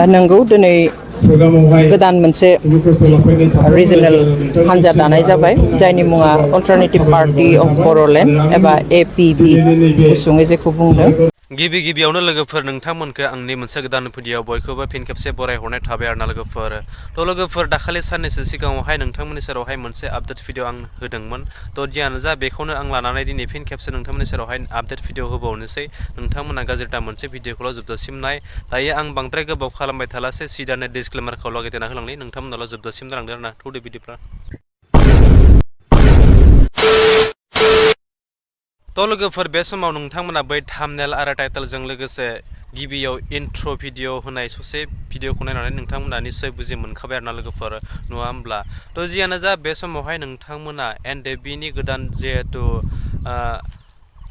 नंगौ दिनै गोदान मोनसे रिजनेल हान्जा दानाय जाबाय जायनि मुङा अल्टारनेटिभ पार्टी अफ बरोलेण्ड एबा APB गुसुङै जेखौ बुंदों। गिबि गिबियावनो लोगोफोर नोंथांमोनखौ आंनि मोनसे गोदान भिडिअ बयखौबो फिन खेबसे बरायहरनाय थाबाय आरोना लोगोफोर। थ' लोगोफोर दाखालि साननैसो सिगाङावहाय नोंथांमोननि सेरावहाय मोनसे आपडेट भिडिअ आं होदोंमोन। थ' जियानो जा बेखौनो आं लानानै दिनै फिन खेबसे नोंथांमोननि सेरावहाय आपडेट भिडिअ होबावनोसै। नोंथांमोना गाज्रि दा मोनसे भिडिअखौल' जोबजासिम नाय। दायो आं बांद्राय गोबाव खालामबाय थालासै सिदानो डिसक्लेमारखौ लगायदेरना होलांनि नोंथांमोनाल' जोबजासिम जालांदों आरोना थौदो बिदिब्ला। थ' लोगोफोर बे समाव नोंथांमोना बै थाम्बनेल आरो टाइटेलजों लोगोसे गिबियाव इन्ट्र' भिडिअ होनाय ससे भिडिअखौ नायनानै नोंथांमोना निस्सय बुजि मोनखाबाय आरोना लोगोफोर नङा होमब्ला। थ' जियानो जा बे समावहाय नोंथांमोना ndfbनि गोदान जिहेथु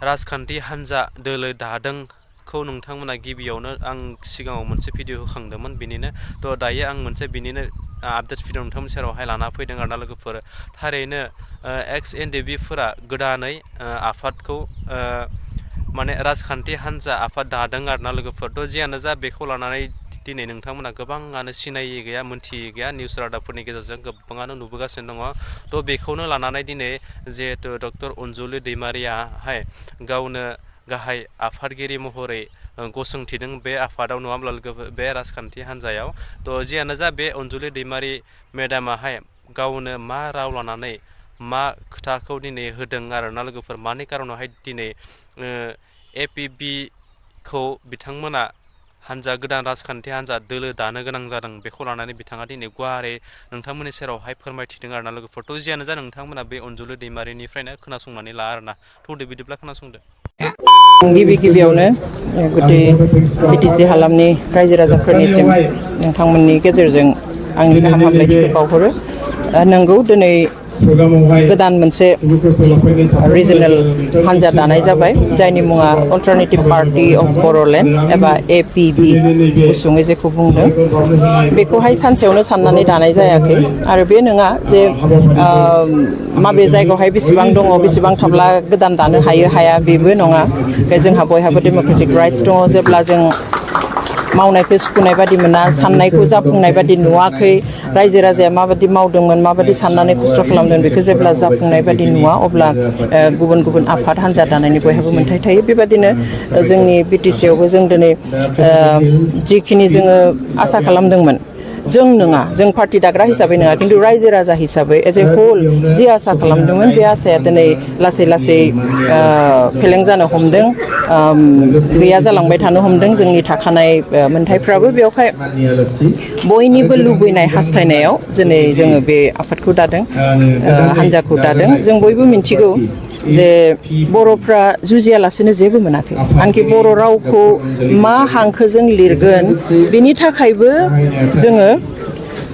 राजखान्थि हान्जा दोलो दादोंखौ नोंथांमोना गिबियावनो आं सिगाङाव मोनसे भिडिअ होखांदोंमोन बिनिनो। थ' दायो आं मोनसे बिनिनो आपडेट भिडिअ नोंथांमोननि सेरावहाय लाना फैदों आरोना लोगोफोर। थारैनो एक्स ndfबफोरा गोदानै आफादखौ माने राजखान्थि हान्जा आफाद दादों आरोना लोगोफोर। थ' जियानो जा बेखौ लानानै दिनै नोंथांमोना गोबाङानो सिनायै गैया मोनथियै गैया निउस रादाबफोरनि गेजेरजों गोबाङानो नुबोगासिनो दङ। थ' बेखौनो लानानै दिनै जिहेतु डक्टर अनजुलि दैमारियाहाय गावनो गाहाय आफादगिरि महरै गसंथिदों बे आफादाव नङा होमब्ला लोगोफोर बे राजखान्थि हान्जायाव। थ' जियानो जा बे अनजुलि दैमारि मेडामाहाय गावनो मा राव लानानै मा खोथाखौ दिनै होदों आरोना लोगोफोर मानि कारनावहाय दिनै APBखौ बिथांमोना हान्जा गोदान राजखान्थि हान्जा दोलो दानो गोनां जादों बेखौ लानानै बिथाङा दिनै गुवारै नोंथांमोननि सेरावहाय फोरमायथिदों आरोना लोगोफोर। थ' जियानो जा नोंथांमोना बे अनजुलि दैमारिनिफ्रायनो खोनासंनानै ला आरोना थौदो बिदिब्ला खोनासंदो। गिबि गिबियावनो गुदि BTC हालामनि रायजो राजाफोरनिसिम नोंथांमोननि गेजेरजों आंनि गाहाम हामलायथिखौ बावहरो। नंगौ दिनै गोदान मोनसे रिजनेल हान्जा दानाय जाबाय जायनि मुङा अल्टारनेटिभ पार्टी अफ बरोलेण्ड एबा APB गुसुङै जेखौ बुंदों। बेखौहाय सानसेयावनो साननानै दानाय जायाखै आरो बे नङा जे माबे जायगायावहाय बेसेबां दङ बेसेबां थाब्ला गोदान दानो हायो हाया बेबो नङा। जोंहा बयहाबो डेम'क्रेटिक राइट्स दङ। जेब्ला जों मावनायखौ सुखुनाय बादि मोना साननायखौ जाफुंनाय बादि नुवाखै रायजो राजाया माबादि मावदोंमोन माबादि साननानै खस्थ' खालामदों बेखौ जेब्ला जाफुंनाय बादि नुवा अब्ला गुबुन गुबुन आफाद हान्जा दानायनि बयहाबो मोन्थाय थायो। बेबादिनो जोंनि BTCआवबो जों दिनै जिखिनि जोङो आसा खालामदोंमोन जों नङा जों पार्टी दाग्रा हिसाबै नङा खिन्थु रायजो राजा हिसाबै एज ए होल जि आसा खालामदोंमोन बे आसाया दिनै लासै लासै फेलें जानो हमदों गैया जालांबाय थानो हमदों। जोंनि थाखानाय मोन्थायफ्राबो बेवहाय बयनिबो लुबैनाय हास्थायनायाव दिनै जोङो बे आफादखौ दादों हान्जाखौ दादों। जों बयबो मिन्थिगौ जे बर'फ्रा जुजियालासेनो जेबो मोनाखै। आनखि बर' रावखौ मा हांखोजों लिरगोन बेनि थाखायबो जोङो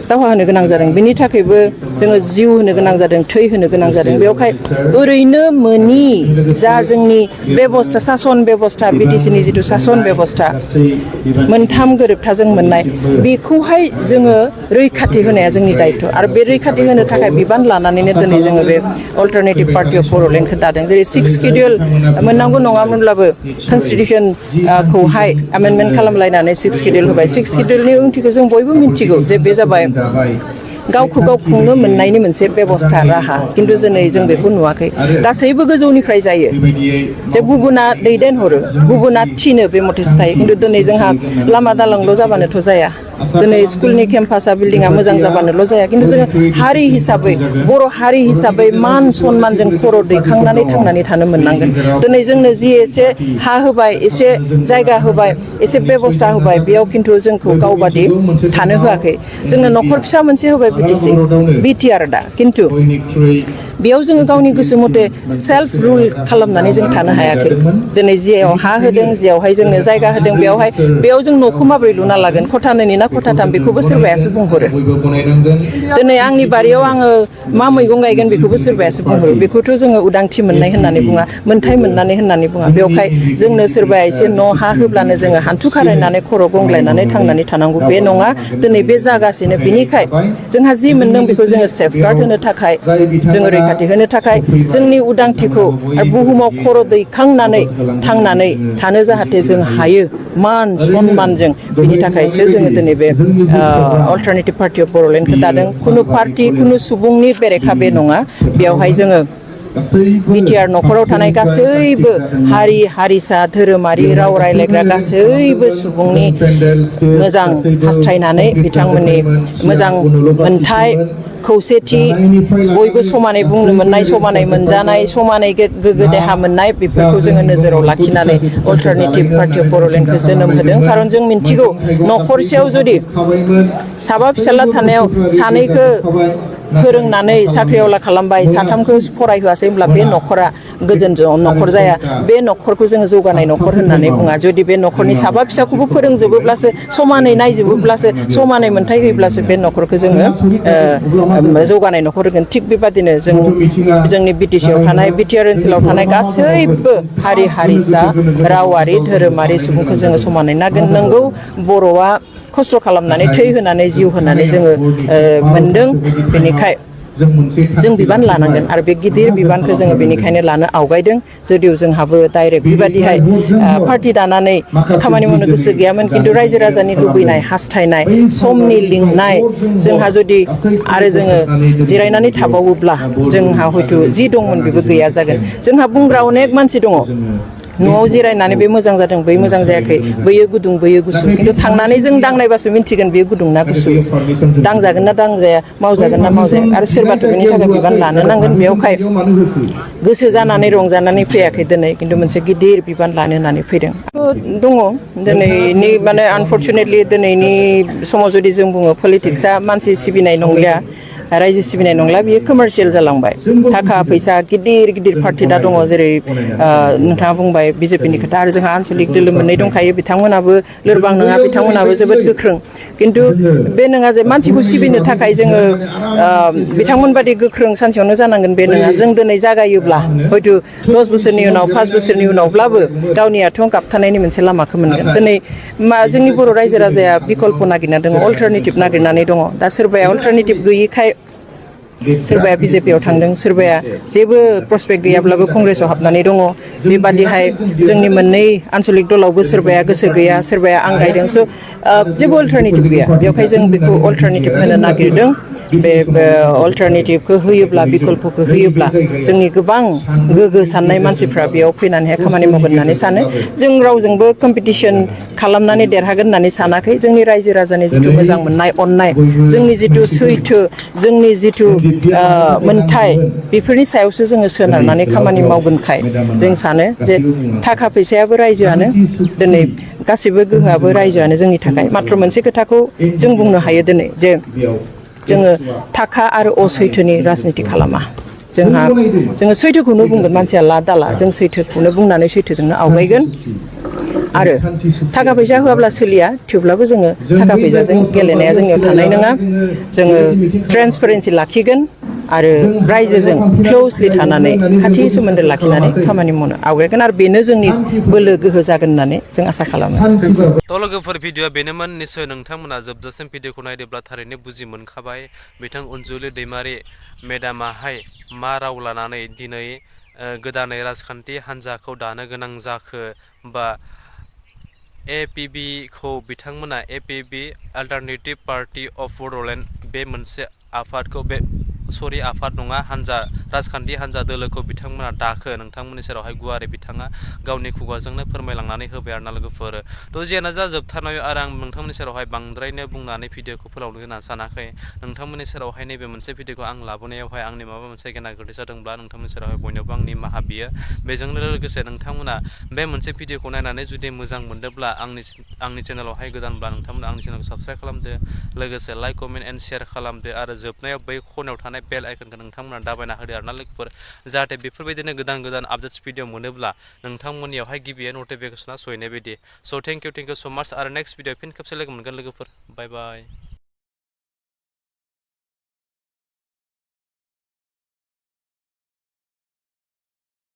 दावहा होनो गोनां जादों। बेनि थाखायबो जोङो जिउ होनो गोनां जादों थै होनो गोनां जादों। बेवहाय ओरैनो मोनि जा जोंनि बेबस्था सासन बेबस्था BTCनि जिथु सासन बेबस्था मोनथाम गोरोबथाजों मोननाय बेखौहाय जोङो रैखाथि होनाया जोंनि दायथ' आरो बे रैखाथि होनो थाखाय बिबान लानानैनो दिनै जोङो बे अल्टारनेटिभ पार्टी अफ बरोलेण्डखौ दादों। जेरै 6 शिडिउल मोननांगौ नङामोनब्लाबो कनस्टिटिउसनखौहाय एमेन्डमेन्ट खालामलायनानै 6 शिडिउल होबाय। 6 शिडिउलनि ओंथिखौ जों बयबो मिन्थिगौ जे बे जाबाय गावखौ गाव खुंनो मोननायनि मोनसे बेबस्था राहा। खिन्थु दिनै जों बेखौ नुवाखै। गासैबो गोजौनिफ्राय जायो जे गुबुना दैदेनहरो गुबुना थिनो बे मथेसो थायो। खिन्थु दिनै जोंहा लामा दालांल' जाबानोथ' जाया। दिनै स्कुलनि केम्पासा बिल्डिंआ मोजां जाबानोल' जाया। खिन्थु जोङो हारि हिसाबै बर' हारि हिसाबै मान सनमानजों खर' दैखांनानै थांनानै थानो मोननांगोन। दिनै जोंनो जि एसे हा होबाय एसे जायगा होबाय एसे बेबस्था होबाय बेयाव खिन्थु जोंखौ गावबादि थानो होआखै। जोंनो न'खर फिसा मोनसे होबाय BTC BTR दा खिन्थु बेयाव जोङो गावनि गोसो मथे सेल्फ रुल खालामनानै जों थानो हायाखै। दिनै जियाव हा होदों जियावहाय जोंनो जायगा होदों बेयाव जों न'खौ माबोरै लुना लागोन खथानैनि ना खथाथाम बेखौबो सोरबायासो बुंहरो। दिनै आंनि बारियाव आङो मा मैगं गायगोन बेखौबो सोरबायासो बुंहरो। बेखौथ' जोङो उदांथि मोननाय होननानै बुङा मोन्थाय मोननानै होननानै बुङा। बेवहाय जोंनो सोरबाया एसे न' हा होब्लानो जोङो हान्थु खारायनानै खर' गंग्लायनानै थांनानै थानांगौ बे नङा। दिनै बे जागासिनो बिनिखाय जोंहा जि मोनदों बेखौ जोङो सेफगार्ड होनो थाखाय जोङो रैखाथि होनो थाखाय जोंनि उदांथिखौ आरो बुहुमाव खर' दैखांनानै थांनानै थानो जाहाथे जों हायो मान सनमानजों बिनि थाखायसो जोङो दिनै बे अल्टारनेटिभ पार्टि अफ बरोलेण्डखौ दादों कुनु पार्टि कुनु सुबुंनि बेरेखा बे नङा बेवहाय जोङो बिटिआर नखराव थानाय गासैबो हारि हारिसा धोरोमारि राव रायलायग्रा गासैबो सुबुंनि मोजां हास्थायनानै बिथांमोननि मोजां मोनथाय खौसेथि बयबो समानै बुंनो मोननाय समानै मोनजानाय समानै गोग्गो देहा मोननाय बेफोरखौ जोङो नोजोराव लाखिनानै अल्टारनेटिभ पार्टि अफ बरोलेण्डखौ जोनोम होदों खारन जों मिन्थिगौ नखरसेयाव जुदि साबा फिसाला थानायाव सानैखौ फोरोंनानै साख्रिआवला खालामबाय साथामखौ फरायहोआसै होमब्ला बे नखरा गोजोन नखर जाया बे नखरखौ जोङो जौगानाय नखर होननानै बुङा जुदि बे नखरनि साबा फिसाखौबो फोरोंजोबोब्लासो समानै नायजोबोब्लासो समानै मोनथाय होयोब्लासो बे नखरखौ जोङो जौगानाय नखर होगोन थिग बेबादिनो जों जोंनि बिटिसिआव थानाय बिटिआर ओनसोलाव थानाय गासैबो हारि हारिसा रावारि धोरोमारि सुबुंखौ जोङो समानै नागोन नंगौ बर'आ खस्थ' खालामनानै थै होनानै जिउ होनानै जोङो मोनदों बेनिखाय जों बिबान लानांगोन आरो बे गिदिर बिबानखौ जोङो बेनिखायनो लानो आवगायदों जुदिव जोंहाबो डाइरेक्ट बेबादिहाय पार्टि दानानै खामानि मावनो गोसो गैयामोन खिन्थु रायजो राजानि लुबैनाय हास्थायनाय समनि लिंनाय जोंहा जुदि आरो जोङो जिरायनानै थाबावोब्ला जोंहा हयथ' जि दंमोन बेबो गैया जागोन जोंहा बुंग्रा अनेक मानसि दङ न'आव जिरायनानै बे मोजां जादों बै मोजां जायाखै बैयो गुदुं बैयो गुसु खिन्थु थांनानै जों दांनायबासो मिन्थिगोन बेयो गुदुं ना गुसु दांजागोन ना दांजाया मावजागोन ना मावजाया आरो सोरबाथ' बेनि थाखाय बिबान लानो नांगोन बेयावहाय गोसो जानानै रंजानानै फैयाखै दिनै खिन्थु मोनसे गिदिर बिबान लानो होननानै फैदों दङ दिनैनि माने आनफर्चुनेटलि दिनैनि समाव जुदि जों बुङो पलिटिक्सआ मानसि सिबिनाय नंलिया रायजो सिबिनाय नंला बियो कमार्शियेल जालांबाय थाखा फैसा गिदिर गिदिर पार्टि दा दङ जेरै नोंथाङा बुंबाय बिजेपिनि खोथा आरो जोंहा आन्सलिक दोलो मोननै दंखायो बिथांमोनाबो लोरबां नङा बिथांमोनाबो जोबोद गोख्रों खिन्थु बे नङा जे मानसिखौ सिबिनो थाखाय जोङो बिथांमोनबादि गोख्रों सानसेयावनो जानांगोन बे नङा जों दिनै जागायोब्ला हयथ' 10 बोसोरनि उनाव 5 बोसोरनि उनावब्लाबो गावनि आथिङाव गाबथानायनि मोनसे लामाखौ मोनगोन दिनै जोंनि बर' रायजो राजाया बिकल्प नागिरना दङ अल्टारनेटिभ नागिरनानै दङ दा सोरबाया अल्टारनेटिभ गैयिखाय सोरबाया बिजेपिआव थांदों सोरबाया जेबो प्रस्पेक्ट गैयाब्लाबो कंग्रेसआव हाबनानै दङ बेबादिहाय जोंनि मोननै आन्सलिक दलावबो सोरबाया गोसो गैया सोरबाया आं गायदों स' जेबो अल्टारनेटिभ गैया बेवहाय जों बेखौ अल्टारनेटिभ होनो नागिरदों बे अल्टारनेटिभखौ होयोब्ला बिकल्पखौ होयोब्ला जोंनि गोबां गोग्गो साननाय मानसिफ्रा बेयाव फैनानैहाय खामानि मावगोन होननानै सानो जों रावजोंबो कम्पिटिसन खालामनानै देरहागोन होननानै सानाखै जोंनि रायजो राजानि जिथु मोजां मोननाय अननाय जोंनि जिथु सैथो जोंनि जिथु मोनथाय बेफोरनि सायावसो जोङो सोनारनानै खामानि मावगोनखाय जों सानो जे थाखा फैसायाबो रायजोआनो दिनै गासैबो गोहोआबो रायजोआनो जोंनि थाखाय माथ्र मोनसे खोथाखौ जों बुंनो हायो दिनै जे जोङो थाखा आरो असैथोनि राजनिति खालामा जोङो सैथोखौनो बुंगोन मानसिया ला दाला जों सैथोखौनो बुंनानै सैथोजोंनो आवगायगोन आरो थाखा फैसा होआब्ला सोलिया थेवब्लाबो जोङो थाखा फैसाजों गेलेनाया जोंनियाव थानाय नङा जोङो ट्रेन्सपेरेन्सि लाखिगोन आरो रायजोजों क्ल'जलि थानानै खाथि सोमोन्दो लाखिनानै खामानि मावनो आवगायगोन आरो बेनो जोंनि बोलो गोहो जागोन होननानै जों आसा खालामो थ' लोगोफोर भिडिअआ बेनोमोन निस्सय नोंथांमोना जोबजासिम भिडिअखौ नायदोंब्ला थारैनो बुजि मोनखाबाय बिथां अनजुलि दैमारि मेडामाहाय मा राव लानानै दिनै गोदानै राजखान्थि हान्जाखौ दानो गोनां जाखो बा APB खौ बिथांमोना APB alternative party of Bodoland बे मोनसे आफादखौ आफाद नङा हान्जा राजखान्थि हान्जा दोलोखौ बिथांमोना दाखो नोंथांमोननि सेरावहाय गुवारै बिथाङा गावनि खुगाजोंनो फोरमायलांनानै होबाय आरोना लोगोफोर थ' जियानो जा जोबथारनायाव आरो आं नोंथांमोननि सेरावहाय बांद्रायनो बुंनानै भिडिअखौ फोलावनो होननानै सानाखै नोंथांमोननि सेरावहाय नैबे मोनसे भिडिअखौ आं लाबोनायावहाय आंनि माबा मोनसे गेना गोरोन्थि जादोंब्ला नोंथांमोननि सेरावहाय बयनोबो आंनि निमाहा बियो बेजोंनो लोगोसे नोंथांमोना बे मोनसे भिडिअखौ नायनानै जुदि मोजां मोनदोंब्ला आंनि चेनेलावहाय गोदानब्ला नोंथांमोना आंनि चेनेलखौ साबस्क्राइब खालामदो लोगोसे लाइक कमेन्ट एन्ड शेयार खालामदो आरो जोबनायाव बै खनायाव थानाय बेल आइकनखौ नोंथांमोना दाबायना होदो आरोना लोगोफोर जाहाथे बेफोरबायदिनो गोदान गोदान आपडेट्स भिडिअ मोनोब्ला नोंथांमोननियावहाय गिबियै नटिफिकेसना सहैनाय बायदि स' थेंक इउ स' माच आरो नेक्स्ट भिडिअ फिन खेबसे लोगो मोनगोन लोगोफोर बाय बाय